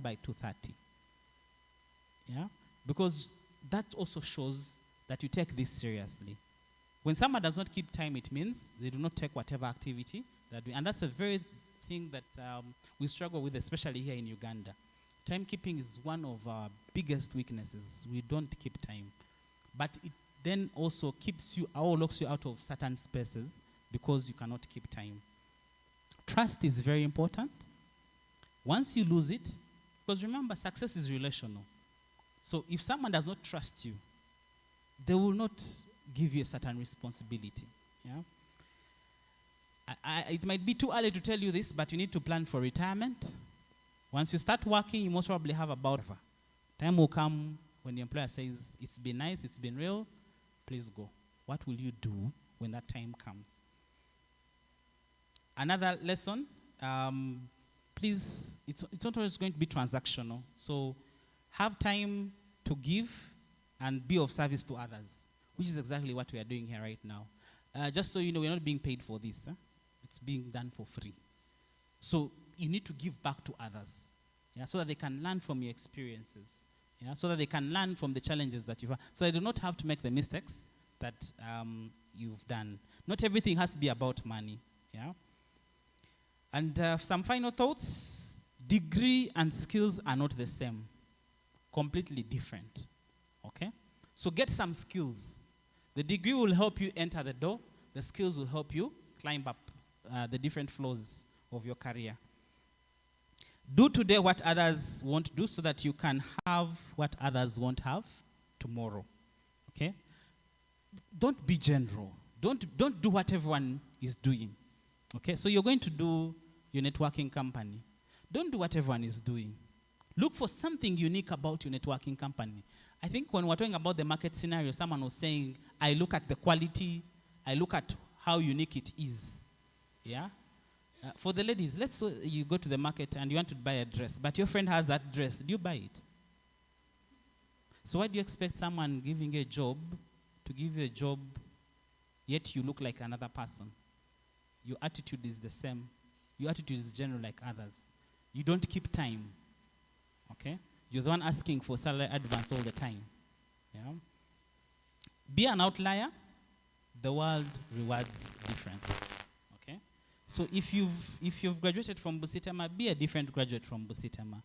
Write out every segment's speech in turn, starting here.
by 2:30. Yeah? Because that also shows that you take this seriously. When someone does not keep time, it means they do not take whatever activity they're doing. And that's a very thing that we struggle with, especially here in Uganda. Timekeeping is one of our biggest weaknesses. We don't keep time. But it then also keeps you, or locks you out of certain spaces because you cannot keep time. Trust is very important. Once you lose it, because remember, success is relational. So if someone does not trust you, they will not give you a certain responsibility. Yeah? It might be too early to tell you this, but you need to plan for retirement. Once you start working, you most probably have about time will come when the employer says, it's been nice, it's been real, please go. What will you do when that time comes? Another lesson, please, it's not always going to be transactional. So have time to give and be of service to others, which is exactly what we are doing here right now. Just so you know, we're not being paid for this. It's being done for free. So you need to give back to others, yeah, so that they can learn from your experiences, yeah, so that they can learn from the challenges that you've had. So they do not have to make the mistakes that you've done. Not everything has to be about money. Yeah. And some final thoughts. Degree and skills are not the same. Completely different. Okay? So get some skills. The degree will help you enter the door. The skills will help you climb up the different floors of your career. Do today what others won't do so that you can have what others won't have tomorrow. Okay? Don't be general. Don't do what everyone is doing. Okay? So you're going to do your networking company. Don't do what everyone is doing. Look for something unique about your networking company. I think when we're talking about the market scenario, someone was saying, I look at the quality, I look at how unique it is. Yeah? For the ladies, let's say you go to the market and you want to buy a dress, but your friend has that dress. Do you buy it? So why do you expect someone giving you a job to give you a job, yet you look like another person? Your attitude is the same. Your attitude is general like others. You don't keep time. Okay? You're the one asking for salary advance all the time. Yeah? Be an outlier. The world rewards difference. Okay? So if you've graduated from Busitama, be a different graduate from Busitama.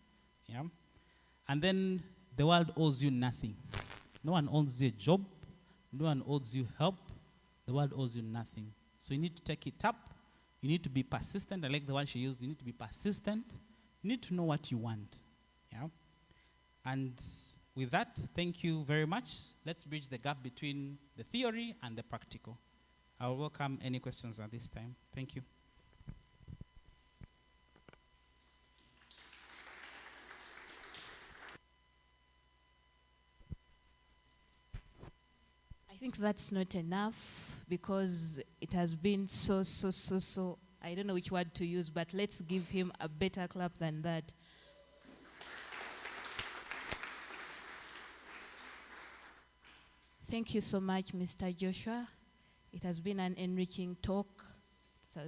Yeah? And then the world owes you nothing. No one owes you a job. No one owes you help. The world owes you nothing. So you need to take it up. You need to be persistent. I like the one she used. You need to be persistent. You need to know what you want. Yeah? And with that, thank you very much. Let's bridge the gap between the theory and the practical. I'll welcome any questions at this time. Thank you. I think that's not enough because it has been so, I don't know which word to use, but let's give him a better clap than that. Thank you so much, Mr. Joshua. It has been an enriching talk. So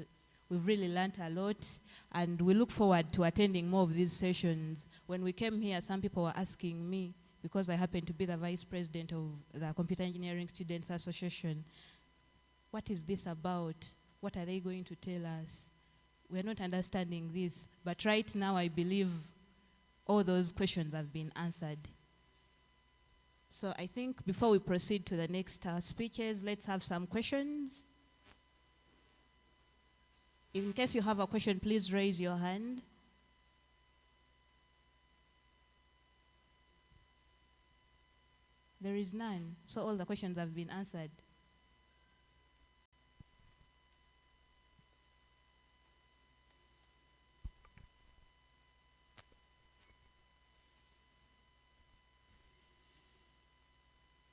we've really learned a lot, and we look forward to attending more of these sessions. When we came here, some people were asking me, because I happen to be the vice president of the Computer Engineering Students Association, what is this about? What are they going to tell us? We're not understanding this, but right now I believe all those questions have been answered. So I think before we proceed to the next speeches, let's have some questions. In case you have a question, please raise your hand. There is none, so all the questions have been answered.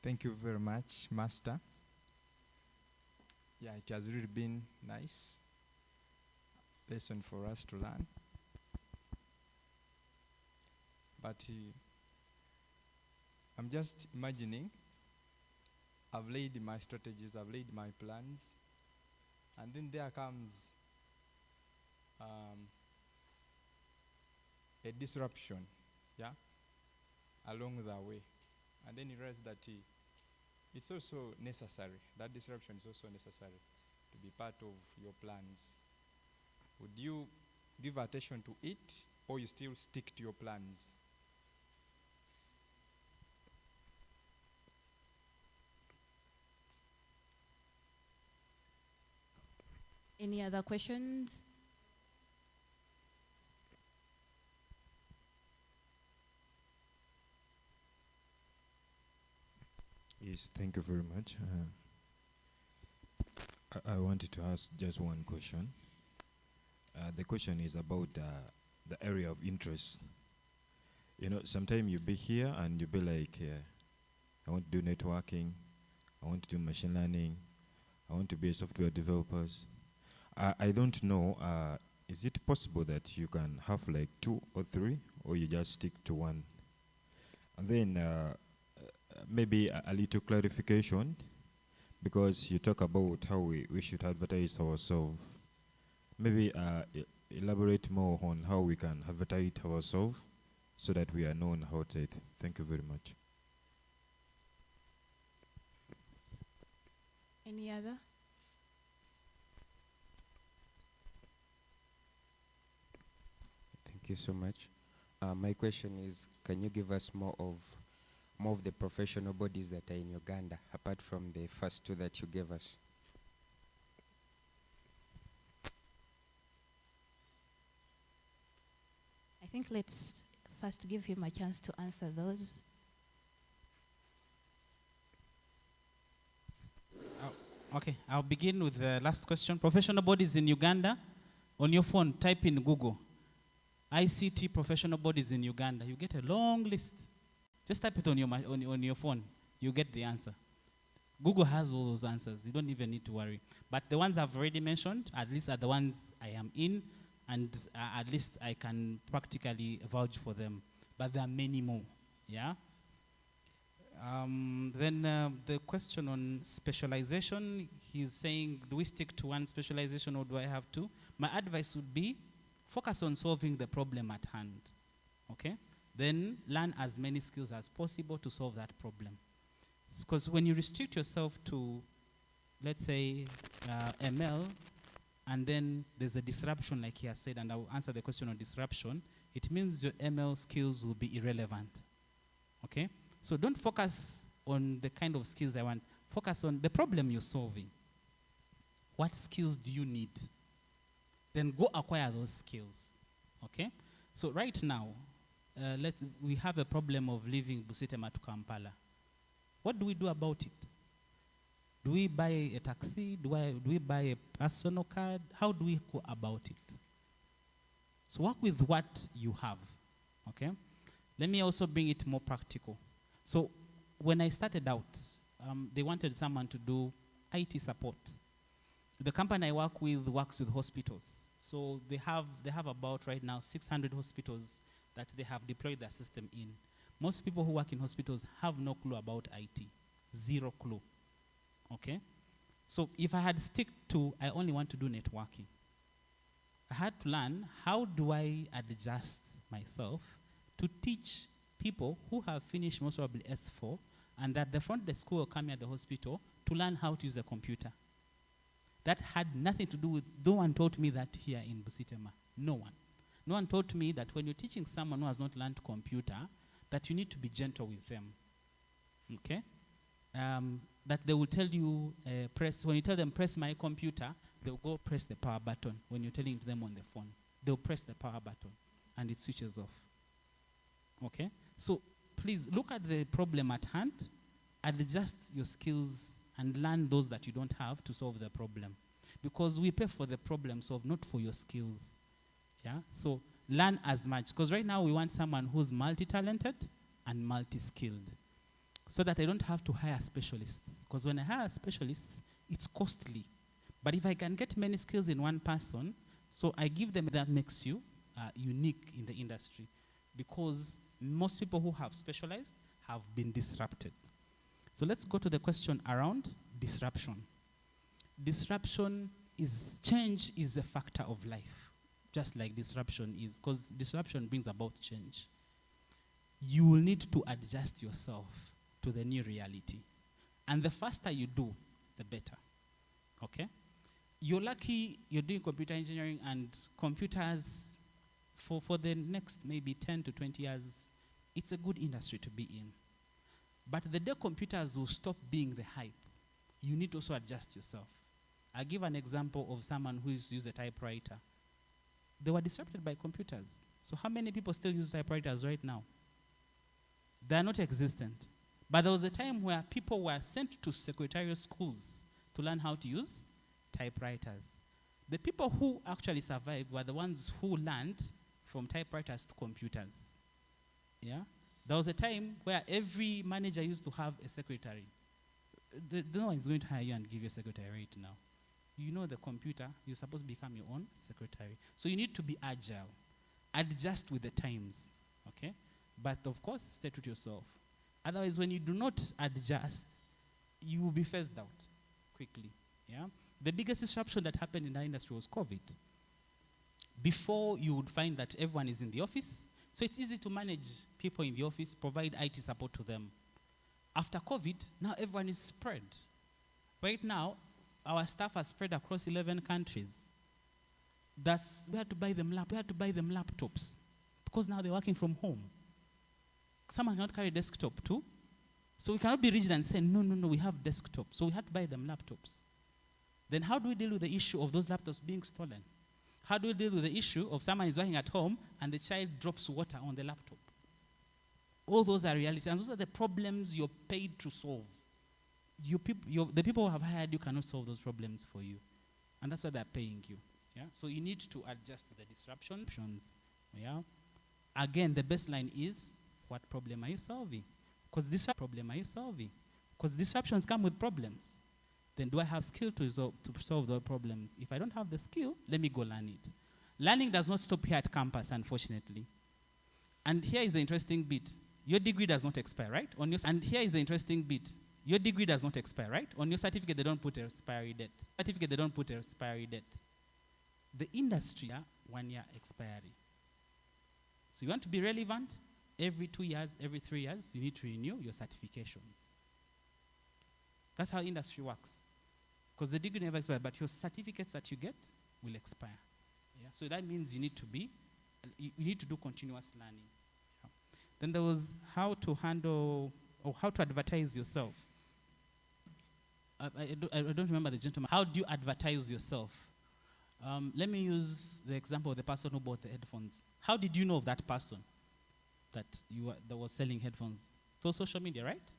Thank you very much, Master. Yeah, it has really been nice lesson for us to learn. But I'm just imagining, I've laid my strategies, I've laid my plans, and then there comes a disruption yeah, along the way. And then you realize that it's also necessary. That disruption is also necessary to be part of your plans. Would you give attention to it, or you still stick to your plans? Any other questions? Yes, thank you very much. I wanted to ask just one question. The question is about the area of interest. You know, sometimes you be here and you be like, I want to do networking, I want to do machine learning, I want to be a software developer. I don't know, is it possible that you can have like 2 or 3, or you just stick to one? And then maybe a little clarification, because you talk about how we should advertise ourselves. Maybe elaborate more on how we can advertise ourselves so that we are known outside. Thank you very much. Any other? Thank you so much. My question is, can you give us more of the professional bodies that are in Uganda, apart from the first 2 that you gave us? I think let's first give him a chance to answer those. Okay, I'll begin with the last question. Professional bodies in Uganda. On your phone, type in Google, ICT professional bodies in Uganda. You get a long list. Just type it on your phone. You get the answer. Google has all those answers. You don't even need to worry. But the ones I've already mentioned, at least are the ones I am in, and at least I can practically vouch for them. But there are many more. Yeah. Then the question on specialization, he's saying, do we stick to one specialization or do I have 2? My advice would be, focus on solving the problem at hand, okay? Then learn as many skills as possible to solve that problem. Because when you restrict yourself to, let's say, ML, and then there's a disruption like he has said, and I will answer the question on disruption, it means your ML skills will be irrelevant, okay? So don't focus on the kind of skills I want. Focus on the problem you're solving. What skills do you need? Then go acquire those skills, okay? So right now, we have a problem of leaving Busitema to Kampala. What do we do about it? Do we buy a taxi? Do we buy a personal card? How do we go about it? So work with what you have, okay? Let me also bring it more practical. So when I started out, they wanted someone to do IT support. The company I work with works with hospitals. So they have about right now 600 hospitals that they have deployed their system in. Most people who work in hospitals have no clue about IT, 0 clue, okay? So if I had stick to, I only want to do networking, I had to learn how do I adjust myself to teach people who have finished most probably S4 and that the front desk will come at the hospital to learn how to use a computer. That had nothing to do with, no one taught me that here in Busitema. No one. No one taught me that when you're teaching someone who has not learned computer, that you need to be gentle with them. Okay? That they will tell you, when you tell them press my computer, they'll go press the power button. When you're telling them on the phone, they'll press the power button and it switches off. Okay? So please look at the problem at hand, adjust your skills and learn those that you don't have to solve the problem. Because we pay for the problem solved, not for your skills. Yeah? So learn as much. Because right now we want someone who's multi-talented and multi-skilled. So that I don't have to hire specialists. Because when I hire specialists, it's costly. But if I can get many skills in one person, so I give them, that makes you unique in the industry. Because most people who have specialized have been disrupted. So let's go to the question around disruption. Change is a factor of life, just like disruption is, because disruption brings about change. need to adjust yourself to the new reality. And the faster you do, the better. Okay? You're lucky you're doing computer engineering, and computers, for the next maybe 10 to 20 years, it's a good industry to be in. But the day computers will stop being the hype, you need to also adjust yourself. I'll give an example of someone who used to use a typewriter. They were disrupted by computers. So how many people still use typewriters right now? They are not existent. But there was a time where people were sent to secretarial schools to learn how to use typewriters. The people who actually survived were the ones who learned from typewriters to computers. Yeah? There was a time where every manager used to have a secretary. No one is going to hire you and give you a secretary right now. You know the computer, you're supposed to become your own secretary. So you need to be agile. Adjust with the times, okay? But of course, stay true to yourself. Otherwise, when you do not adjust, you will be phased out quickly, yeah? The biggest disruption that happened in our industry was COVID. Before, you would find that everyone is in the office, so it's easy to manage people in the office, provide IT support to them. After COVID, now everyone is spread. Right now, our staff are spread across 11 countries. We had to buy them laptops because now they're working from home. Someone cannot carry a desktop too. So we cannot be rigid and say, no, we have desktop. So we had to buy them laptops. Then how do we deal with the issue of those laptops being stolen? How do we deal with the issue of someone is working at home and the child drops water on the laptop? All those are realities, and those are the problems you're paid to solve. The people who have hired you cannot solve those problems for you. And that's why they're paying you. Yeah? So you need to adjust to the disruptions. Yeah? Again, the baseline is, what problem are you solving? Because disruptions come with problems. Then do I have skill to solve those problems? If I don't have the skill, let me go learn it. Learning does not stop here at campus, unfortunately. And here is the interesting bit. Your degree does not expire, right? Your degree does not expire, right? On your certificate, they don't put a expiry date. The industry, 1 year expiry. So you want to be relevant, every 2 years, every 3 years, you need to renew your certifications. That's how industry works. Because the degree never expires, but your certificates that you get will expire. Yeah? So that means you need to do continuous learning. Yeah. Then there was how to handle, or how to advertise yourself. I don't remember the gentleman. How do you advertise yourself? Let me use the example of the person who bought the headphones. How did you know of that person that was selling headphones? Through social media, right?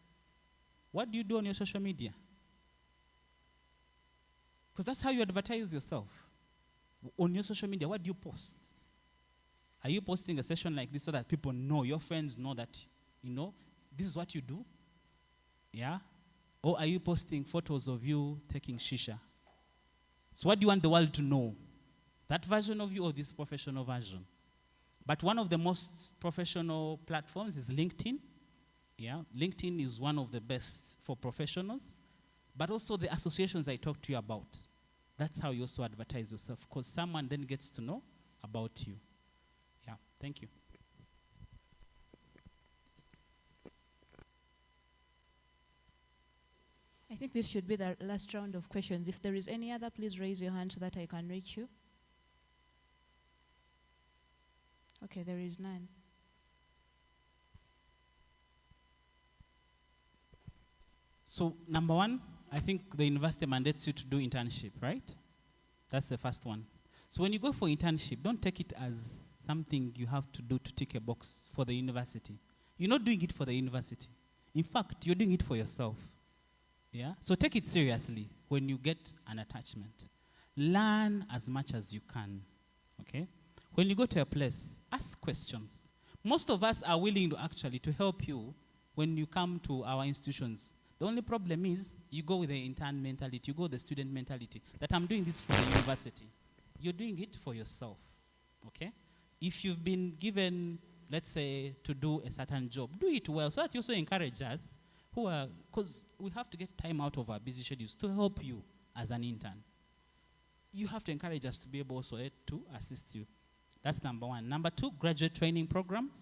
What do you do on your social media? Because that's how you advertise yourself. On your social media, what do you post? Are you posting a session like this so that people know, your friends know that, this is what you do? Yeah? Or are you posting photos of you taking shisha? So what do you want the world to know? That version of you or this professional version? But one of the most professional platforms is LinkedIn. Yeah, LinkedIn is one of the best for professionals, but also the associations I talked to you about. That's how you also advertise yourself, because someone then gets to know about you. Yeah, thank you. I think this should be the last round of questions. If there is any other, please raise your hand so that I can reach you. Okay, there is none. So number one, I think the university mandates you to do internship, right? That's the first one. So when you go for internship, don't take it as something you have to do to tick a box for the university. You're not doing it for the university. In fact, you're doing it for yourself. Yeah? So take it seriously when you get an attachment. Learn as much as you can. Okay? When you go to a place, ask questions. Most of us are willing to help you when you come to our institutions. The only problem is you go with the intern mentality, you go with the student mentality, that I'm doing this for the university. You're doing it for yourself. Okay? If you've been given, let's say, to do a certain job, do it well so that you also encourage us because we have to get time out of our busy schedules to help you as an intern. You have to encourage us to be able also to assist you. That's number one. Number two, graduate training programs.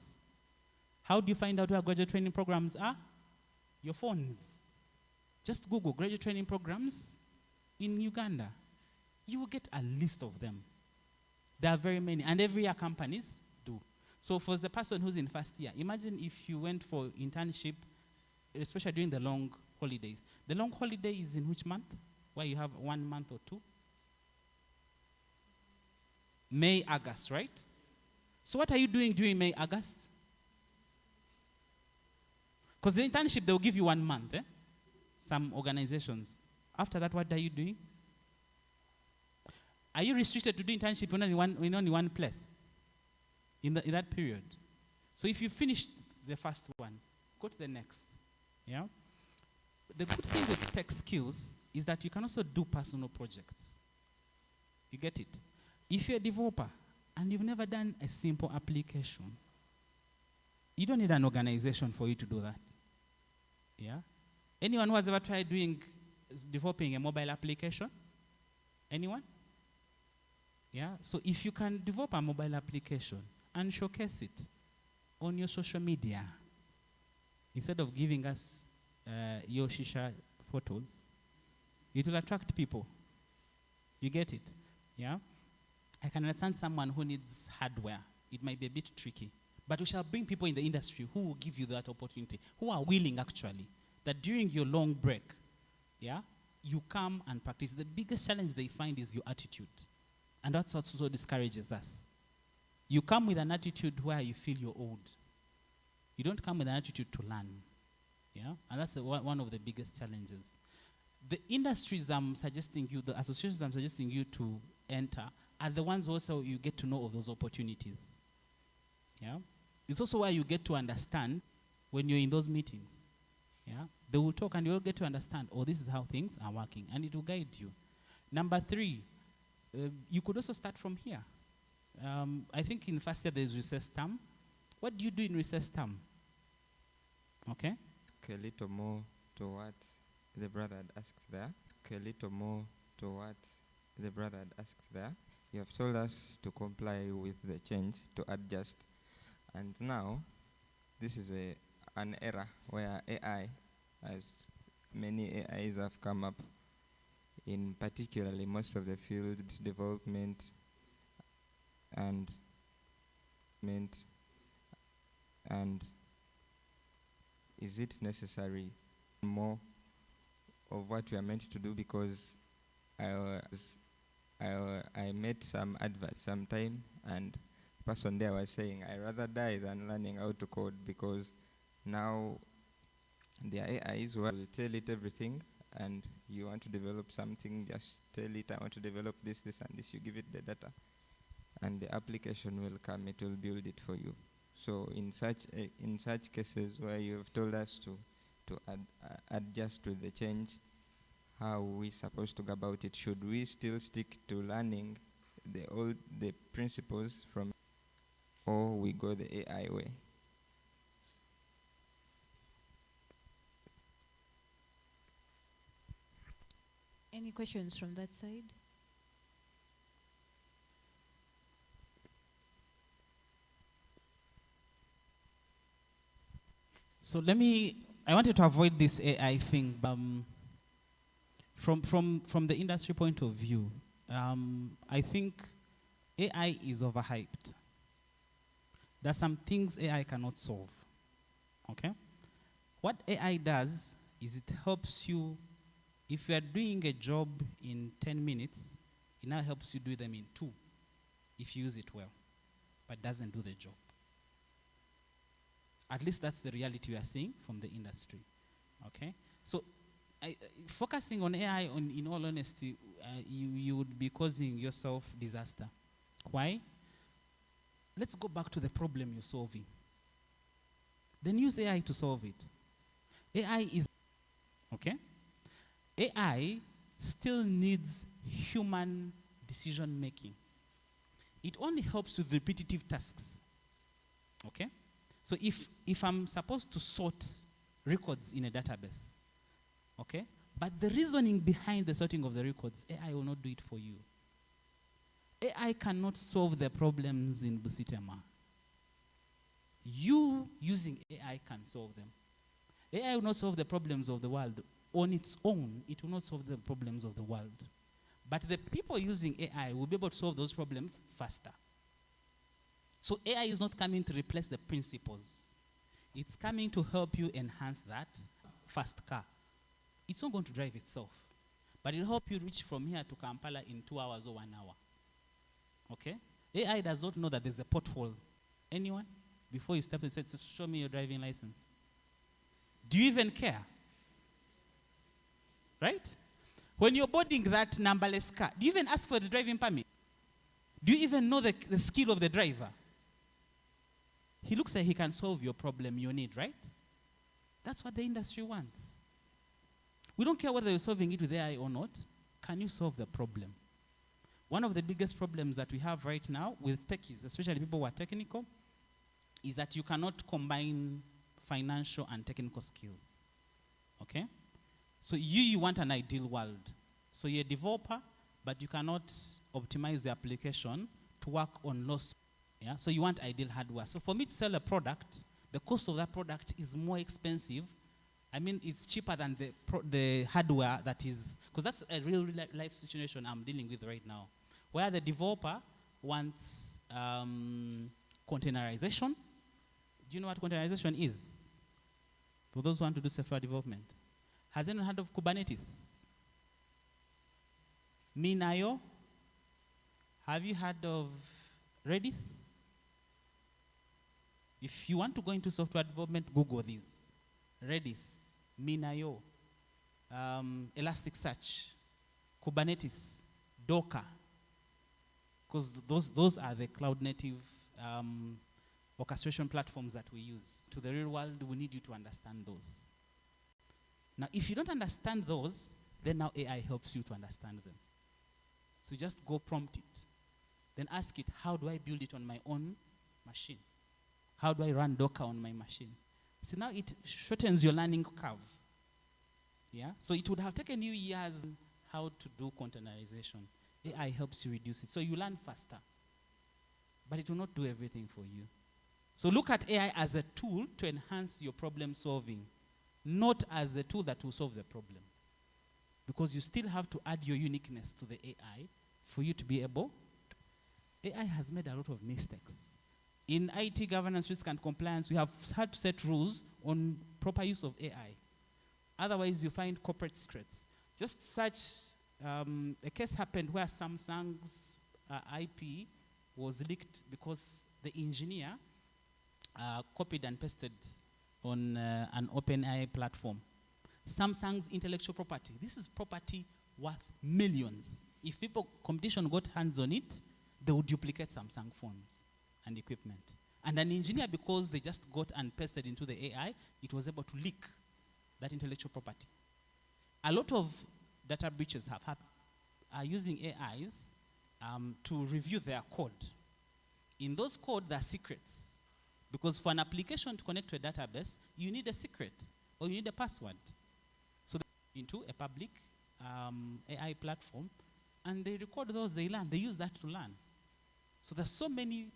How do you find out where graduate training programs are? Your phones. Just Google graduate training programs in Uganda. You will get a list of them. There are very many, and every year companies do. So for the person who's in first year, imagine if you went for internship, especially during the long holidays. The long holiday is in which month? Where you have 1 month or 2? May, August, right? So what are you doing during May, August? Because the internship, they will give you 1 month, some organizations. After that, what are you doing? Are you restricted to do internship in only one place in that period? So if you finish the first one, go to the next. Yeah. The good thing with tech skills is that you can also do personal projects. You get it? If you're a developer and you've never done a simple application, you don't need an organization for you to do that. Yeah. Anyone who has ever tried developing a mobile application? Anyone? Yeah. So if you can develop a mobile application and showcase it on your social media, instead of giving us your shisha photos, it will attract people. You get it? Yeah? I can understand someone who needs hardware. It might be a bit tricky. But we shall bring people in the industry who will give you that opportunity, who are willing actually, that during your long break, yeah, you come and practice. The biggest challenge they find is your attitude. And that's what also discourages us. You come with an attitude where you feel you're old. You don't come with an attitude to learn. Yeah? And that's one of the biggest challenges. The industries I'm suggesting you, the associations I'm suggesting you to enter, are the ones also you get to know of those opportunities. Yeah? It's also where you get to understand when you're in those meetings. Yeah? They will talk and you'll get to understand, oh, this is how things are working, and it will guide you. Number 3, you could also start from here. I think in first year there's recess term. What do you do in recess term? Okay? Okay, a little more to what the brother had asked there. Okay, a little more to what the brother had asked there. You have told us to comply with the change, to adjust. And now, this is an era where AI, as many AIs have come up, in particularly most of the fields, development and is it necessary more of what we are meant to do? Because I met some adverts sometime, and the person there was saying, I rather die than learning how to code, because now the AIs will tell it everything, and you want to develop something, just tell it, I want to develop this, this, and this. You give it the data, and the application will come, it will build it for you. So in such cases where you have told us to adjust to the change, how are we supposed to go about it? Should we still stick to learning the principles from, or we go the AI way? Any questions from that side? So I wanted to avoid this AI thing. From the industry point of view, I think AI is overhyped. There are some things AI cannot solve. Okay? What AI does is it helps you, if you are doing a job in 10 minutes, it now helps you do them in 2, if you use it well, but doesn't do the job. At least that's the reality we are seeing from the industry. Okay? So focusing on AI, in all honesty, you would be causing yourself disaster. Why? Let's go back to the problem you're solving. Then use AI to solve it. AI is, okay? AI still needs human decision making. It only helps with repetitive tasks. Okay? So if I'm supposed to sort records in a database, okay, but the reasoning behind the sorting of the records, AI will not do it for you. AI cannot solve the problems in Busitema. You using AI can solve them. AI will not solve the problems of the world on its own. It will not solve the problems of the world. But the people using AI will be able to solve those problems faster. So AI is not coming to replace the principles. It's coming to help you enhance that fast car. It's not going to drive itself, but it'll help you reach from here to Kampala in 2 hours or 1 hour. Okay? AI does not know that there's a pothole. Anyone? Before you step inside, show me your driving license. Do you even care? Right? When you're boarding that numberless car, do you even ask for the driving permit? Do you even know the skill of the driver? He looks like he can solve your problem, your need, right? That's what the industry wants. We don't care whether you're solving it with AI or not. Can you solve the problem? One of the biggest problems that we have right now with techies, especially people who are technical, is that you cannot combine financial and technical skills. Okay? So you want an ideal world. So you're a developer, but you cannot optimize the application to work on loss. Yeah? So you want ideal hardware. So for me to sell a product, the cost of that product is more expensive. I mean, it's cheaper than the hardware that is, because that's a real life situation I'm dealing with right now, where the developer wants containerization. Do you know what containerization is? For those who want to do software development. Has anyone heard of Kubernetes? Minayo? Have you heard of Redis? If you want to go into software development, Google these. Redis, Minayo, Elasticsearch, Kubernetes, Docker. Because those are the cloud native orchestration platforms that we use. To the real world, we need you to understand those. Now, if you don't understand those, then now AI helps you to understand them. So just go prompt it. Then ask it, how do I build it on my own machine? How do I run Docker on my machine? So now it shortens your learning curve. Yeah? So it would have taken you years how to do containerization. AI helps you reduce it. So you learn faster. But it will not do everything for you. So look at AI as a tool to enhance your problem solving, not as the tool that will solve the problems. Because you still have to add your uniqueness to the AI for you to be able to. AI has made a lot of mistakes. In IT governance, risk and compliance, we have had to set rules on proper use of AI. Otherwise, you find corporate secrets. Just such a case happened where Samsung's IP was leaked because the engineer copied and pasted on an OpenAI platform. Samsung's intellectual property. This is property worth millions. If competition got hands on it, they would duplicate Samsung phones and equipment. And an engineer, because they just got and pasted into the AI, it was able to leak that intellectual property. A lot of data breaches are using AIs to review their code. In those code, there are secrets. Because for an application to connect to a database, you need a secret or you need a password. So they into a public AI platform, and they record those they learn. They use that to learn. So there's so many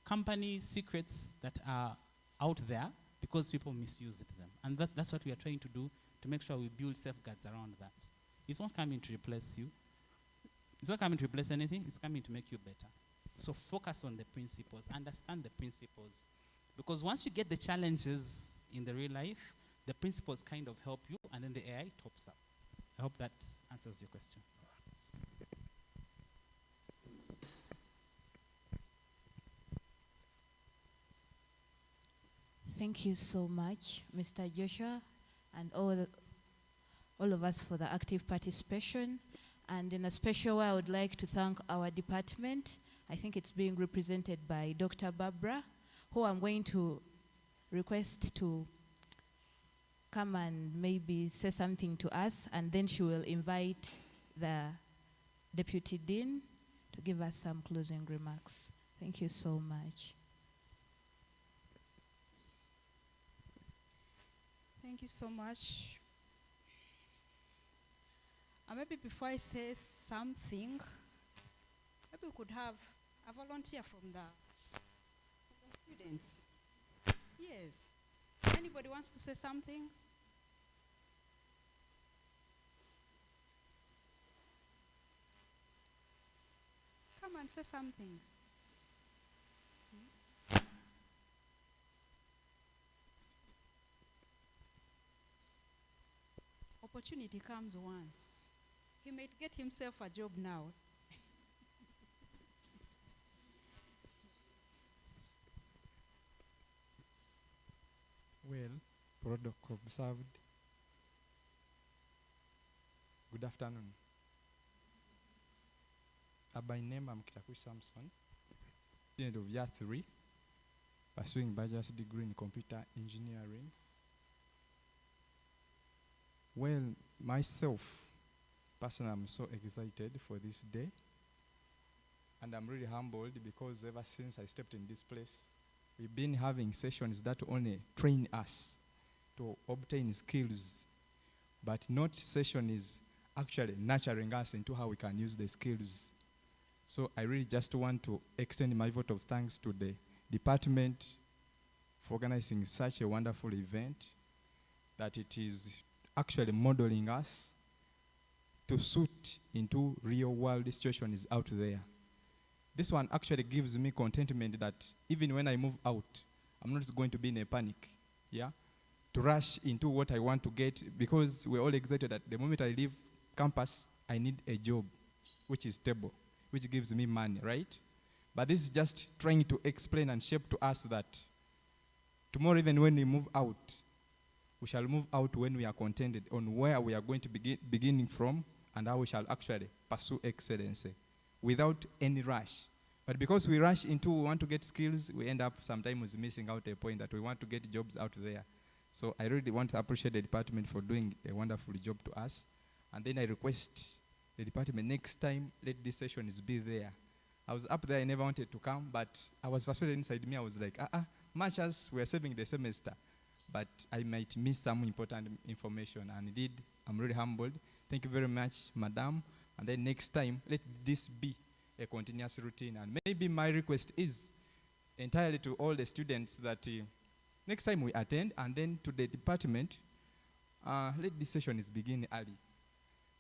company secrets that are out there because people misuse them. And that's what we are trying to do to make sure we build safeguards around that. It's not coming to replace you. It's not coming to replace anything. It's coming to make you better. So focus on the principles. Understand the principles. Because once you get the challenges in the real life, the principles kind of help you, and then the AI tops up. I hope that answers your question. Thank you so much, Mr. Joshua, and all of us for the active participation. And in a special way, I would like to thank our department. I think it's being represented by Dr. Barbara, who I'm going to request to come and maybe say something to us, and then she will invite the Deputy Dean to give us some closing remarks. Thank you so much. Thank you so much. Maybe before I say something, maybe we could have a volunteer from the students. Yes. Anybody wants to say something? Come and say something. Opportunity comes once. He might get himself a job now. Well, protocol observed. Good afternoon. By name, I'm Kitakui Samson, student of year 3, pursuing bachelor's degree in computer engineering. Well, myself, personally, I'm so excited for this day. And I'm really humbled because ever since I stepped in this place, we've been having sessions that only train us to obtain skills, but not session is actually nurturing us into how we can use the skills. So I really just want to extend my vote of thanks to the department for organizing such a wonderful event, that it is actually modeling us to suit into real world situations out there. This one actually gives me contentment that even when I move out, I'm not going to be in a panic, yeah, to rush into what I want to get, because we're all excited that the moment I leave campus, I need a job which is stable, which gives me money, right? But this is just trying to explain and shape to us that tomorrow, even when we move out, we shall move out when we are contented on where we are going to beginning from and how we shall actually pursue excellence without any rush. But because we rush into we want to get skills, we end up sometimes missing out a point that we want to get jobs out there. So I really want to appreciate the department for doing a wonderful job to us. And then I request the department next time, let these sessions be there. I was up there, I never wanted to come, but I was frustrated inside me. I was like, much as we're saving the semester, but I might miss some important information. And indeed, I'm really humbled. Thank you very much, madam. And then next time, let this be a continuous routine. And maybe my request is entirely to all the students that next time we attend, and then to the department, let this session is begin early.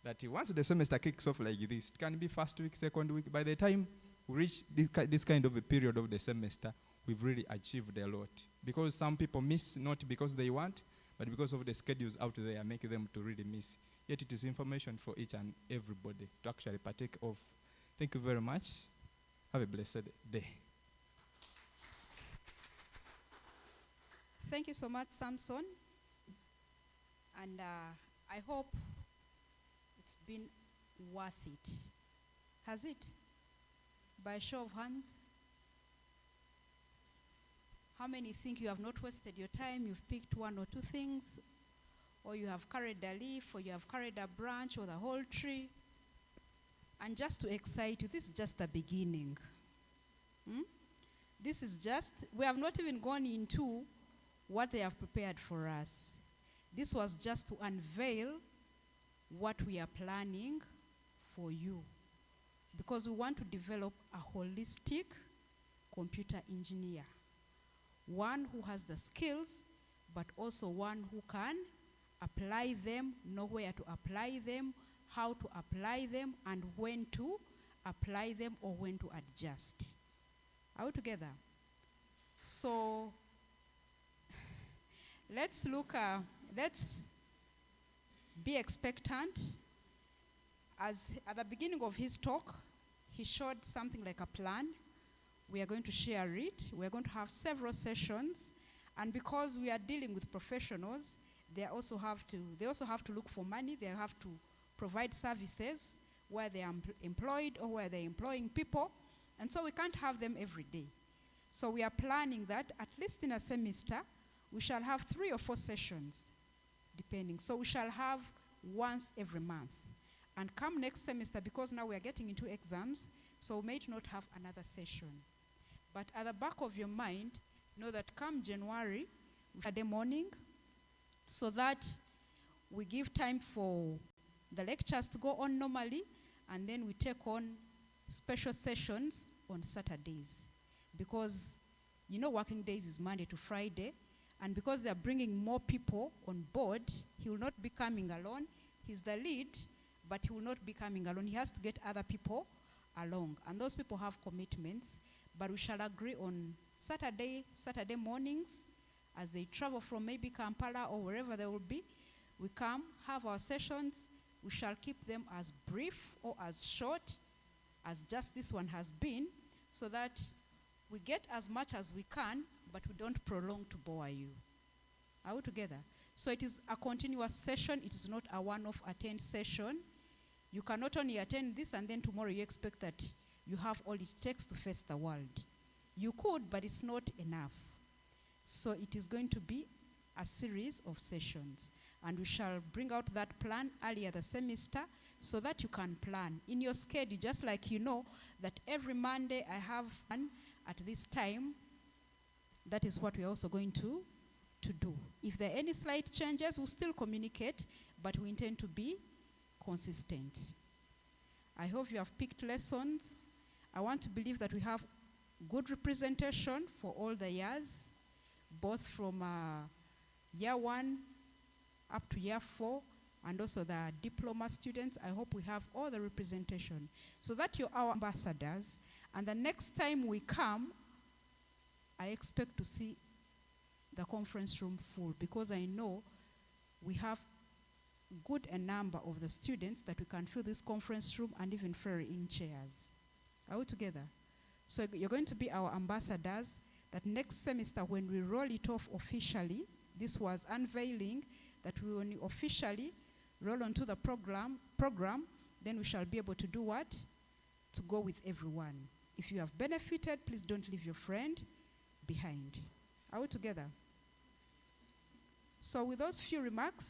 That once the semester kicks off like this, it can be first week, second week. By the time we reach this kind of a period of the semester, we've really achieved a lot. Because some people miss not because they want, but because of the schedules out there, make them to really miss. Yet it is information for each and everybody to actually partake of. Thank you very much. Have a blessed day. Thank you so much, Samson. And I hope it's been worth it. Has it? By a show of hands? How many think you have not wasted your time? You've picked one or two things, or you have carried a leaf, or you have carried a branch, or the whole tree. And just to excite you, this is just the beginning. This is just, we have not even gone into what they have prepared for us. This was just to unveil what we are planning for you. Because we want to develop a holistic computer engineer. One who has the skills, but also one who can apply them, know where to apply them, how to apply them, and when to apply them or when to adjust. Are we together? So let's be expectant. As at the beginning of his talk, he showed something like a plan. We are going to share it. We are going to have several sessions. And because we are dealing with professionals, they also have to look for money. They have to provide services where they are employed or where they're employing people. And so we can't have them every day. So we are planning that at least in a semester, we shall have 3 or 4 sessions, depending. So we shall have once every month. And come next semester, because now we are getting into exams, so we might not have another session. But at the back of your mind, know that come January, Saturday morning, so that we give time for the lectures to go on normally, and then we take on special sessions on Saturdays. Because, working days is Monday to Friday, And because they're bringing more people on board, he will not be coming alone. He's the lead, but he will not be coming alone. He has to get other people along. And those people have commitments, but we shall agree on Saturday mornings, as they travel from maybe Kampala or wherever they will be. We come, have our sessions. We shall keep them as brief or as short as just this one has been, so that we get as much as we can, but we don't prolong to bore you. Are we together? So it is a continuous session. It is not a one-off attend session. You cannot only attend this and then tomorrow you expect that you have all it takes to face the world. You could, but it's not enough. So it is going to be a series of sessions. And we shall bring out that plan earlier the semester so that you can plan in your schedule, just like you know that every Monday I have one at this time. That is what we're also going to do. If there are any slight changes, we'll still communicate, but we intend to be consistent. I hope you have picked lessons. I want to believe that we have good representation for all the years, both from year 1 up to year 4, and also the diploma students. I hope we have all the representation so that you're our ambassadors. And the next time we come, I expect to see the conference room full, because I know we have good a number of the students that we can fill this conference room and even ferry in chairs. Are we together? So you're going to be our ambassadors, that next semester when we roll it off officially, this was unveiling, that we will officially roll onto the program, then we shall be able to do what? To go with everyone. If you have benefited, please don't leave your friend behind. Are we together? So with those few remarks,